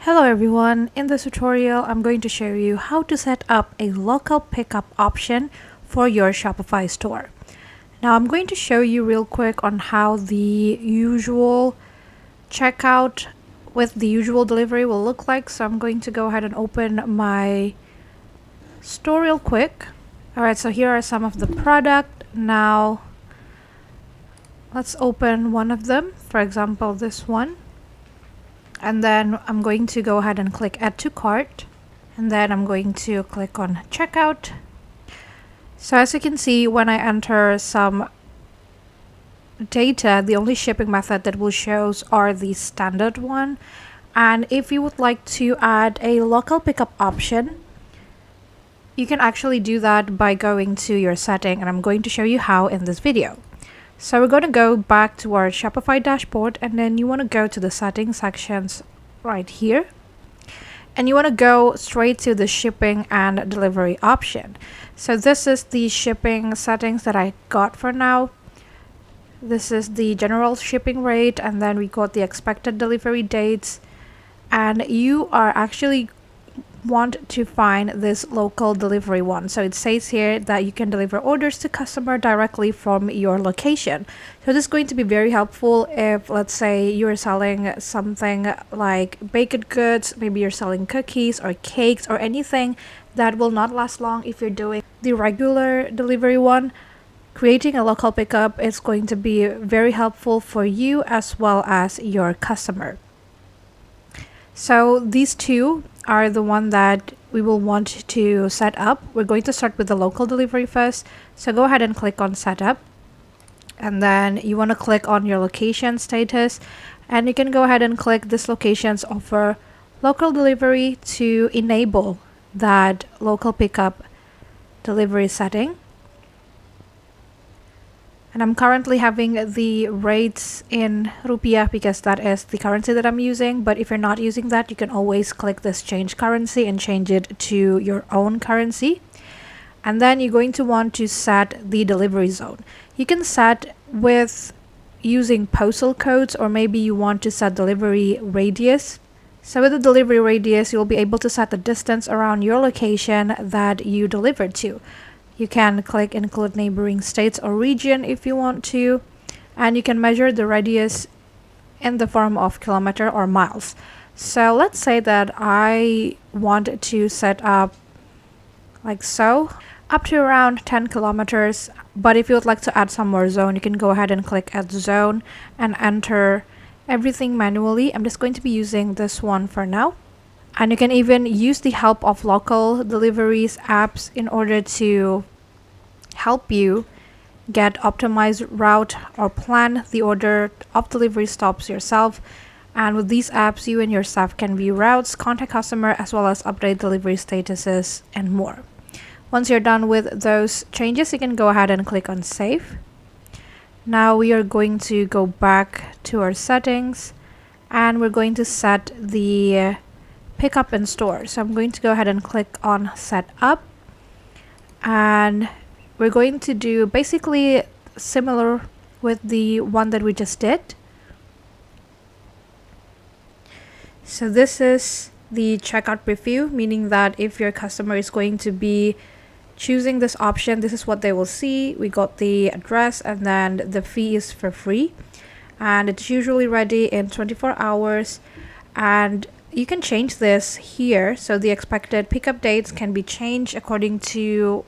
Hello everyone, in this tutorial I'm going to show you how to set up a local pickup option for your Shopify store. Now I'm going to show you real quick on how the usual checkout with the usual delivery will look like. So I'm going to go ahead and open my store real quick. Alright, so here are some of the product. Now let's open one of them, for example this one. And then I'm going to go ahead and click add to cart, and then I'm going to click on checkout. So as you can see, when I enter some data, the only shipping method that will show are the standard one. And if you would like to add a local pickup option, you can actually do that by going to your setting, and I'm going to show you how in this video. So we're going to go back to our Shopify dashboard, and then you want to go to the settings sections right here. And you want to go straight to the shipping and delivery option. So this is the shipping settings that I got for now. This is the general shipping rate, and then we got the expected delivery dates. And you are actually want to find this local delivery one. So it says here that you can deliver orders to customer directly from your location. So this is going to be very helpful if, let's say, you're selling something like baked goods, maybe you're selling cookies or cakes or anything that will not last long. If you're doing the regular delivery one, creating a local pickup is going to be very helpful for you as well as your customer. So these two are the one that we will want to set up. We're going to start with the local delivery first. So go ahead and click on setup, and then you want to click on your location status, and you can go ahead and click this locations offer local delivery to enable that local pickup delivery setting. And I'm currently having the rates in rupiah because that is the currency that I'm using. But if you're not using that, you can always click this change currency and change it to your own currency. And then you're going to want to set the delivery zone. You can set with using postal codes, or maybe you want to set delivery radius. So with the delivery radius, you'll be able to set the distance around your location that you delivered to. You can click include neighboring states or region if you want to, and you can measure the radius in the form of kilometer or miles. So let's say that I want to set up like so, up to around 10 kilometers. But if you would like to add some more zone, you can go ahead and click add zone and enter everything manually. I'm just going to be using this one for now. And you can even use the help of local deliveries apps in order to help you get optimized route or plan the order of delivery stops yourself. And with these apps, you and your staff can view routes, contact customer, as well as update delivery statuses and more. Once you're done with those changes, you can go ahead and click on save. Now we are going to go back to our settings, and we're going to set the pickup in store. So I'm going to go ahead and click on set up, and we're going to do basically similar with the one that we just did. So this is the checkout preview, meaning that if your customer is going to be choosing this option, this is what they will see. We got the address, and then the fee is for free, and it's usually ready in 24 hours. And you can change this here, so the expected pickup dates can be changed according to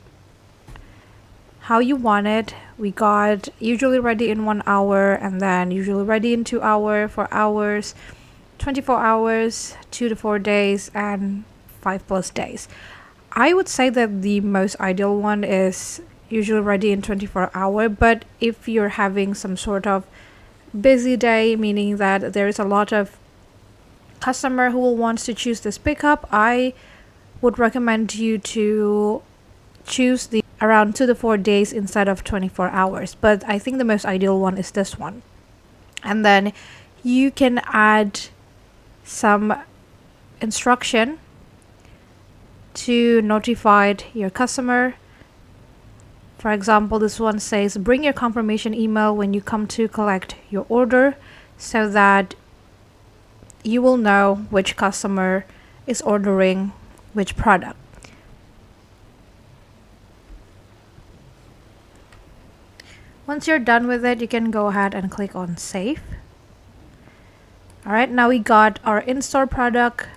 how you want it. We got usually ready in 1 hour, and then usually ready in 2 hours, 4 hours, 24 hours, 2 to 4 days, and 5+ days. I would say that the most ideal one is usually ready in 24 hours, but if you're having some sort of busy day, meaning that there is a lot of customer who will want to choose this pickup, I would recommend you to choose the around 2 to 4 days instead of 24 hours. But I think the most ideal one is this one. And then you can add some instruction to notify your customer. For example, this one says bring your confirmation email when you come to collect your order, so that you will know which customer is ordering which product. Once you're done with it, you can go ahead and click on Save. Alright, now we got our in-store product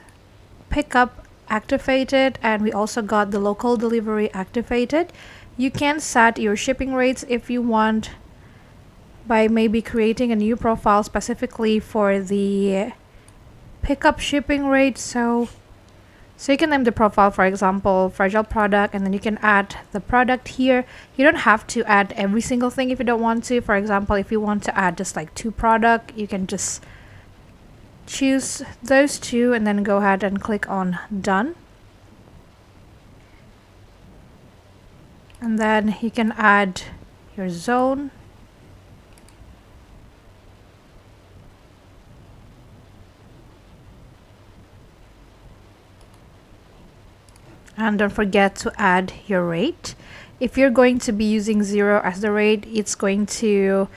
pickup activated, and we also got the local delivery activated. You can set your shipping rates if you want by maybe creating a new profile specifically for the pickup shipping rate. So you can name the profile, for example, fragile product, and then you can add the product here. You don't have to add every single thing if you don't want to. For example, if you want to add just like 2 products, you can just choose those 2 and then go ahead and click on Done. And then you can add your zone. And don't forget to add your rate. If you're going to be using 0 as the rate, it's going to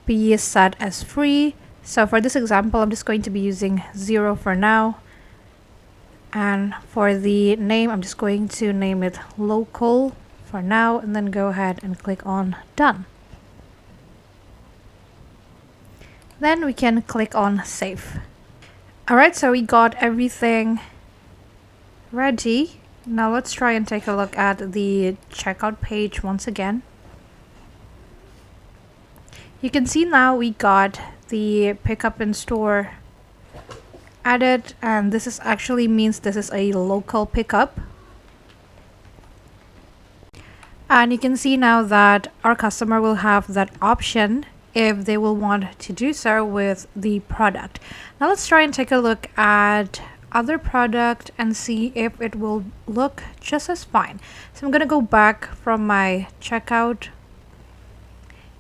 be set as free. So for this example, I'm just going to be using 0 for now. And for the name, I'm just going to name it local for now, and then go ahead and click on Done. Then we can click on Save. Alright, so we got everything ready. Now let's try and take a look at the checkout page once again. You can see now we got the pickup in store added, and this is actually means this is a local pickup. And you can see now that our customer will have that option if they will want to do so with the product. Now let's try and take a look at other product and see if it will look just as fine. So I'm going to go back from my checkout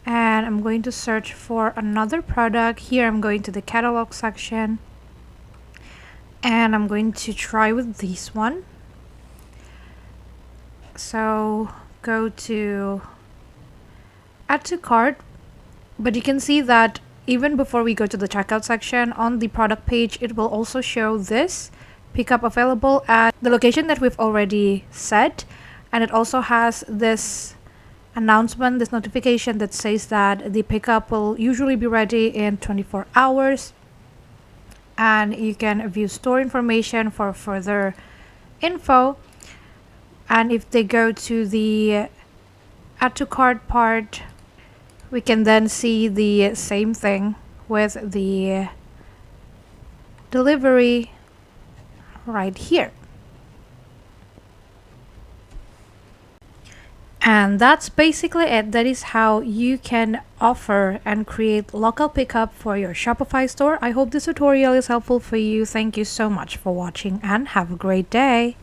and I'm going to search for another product. Here I'm going to the catalog section and I'm going to try with this one. So go to add to cart, but you can see that even before we go to the checkout section on the product page, it will also show this pickup available at the location that we've already set, and it also has this announcement, this notification that says that the pickup will usually be ready in 24 hours, and you can view store information for further info. And if they go to the add to cart part, we can then see the same thing with the delivery right here. And that's basically it. That is how you can offer and create local pickup for your Shopify store. I hope this tutorial is helpful for you. Thank you so much for watching and have a great day.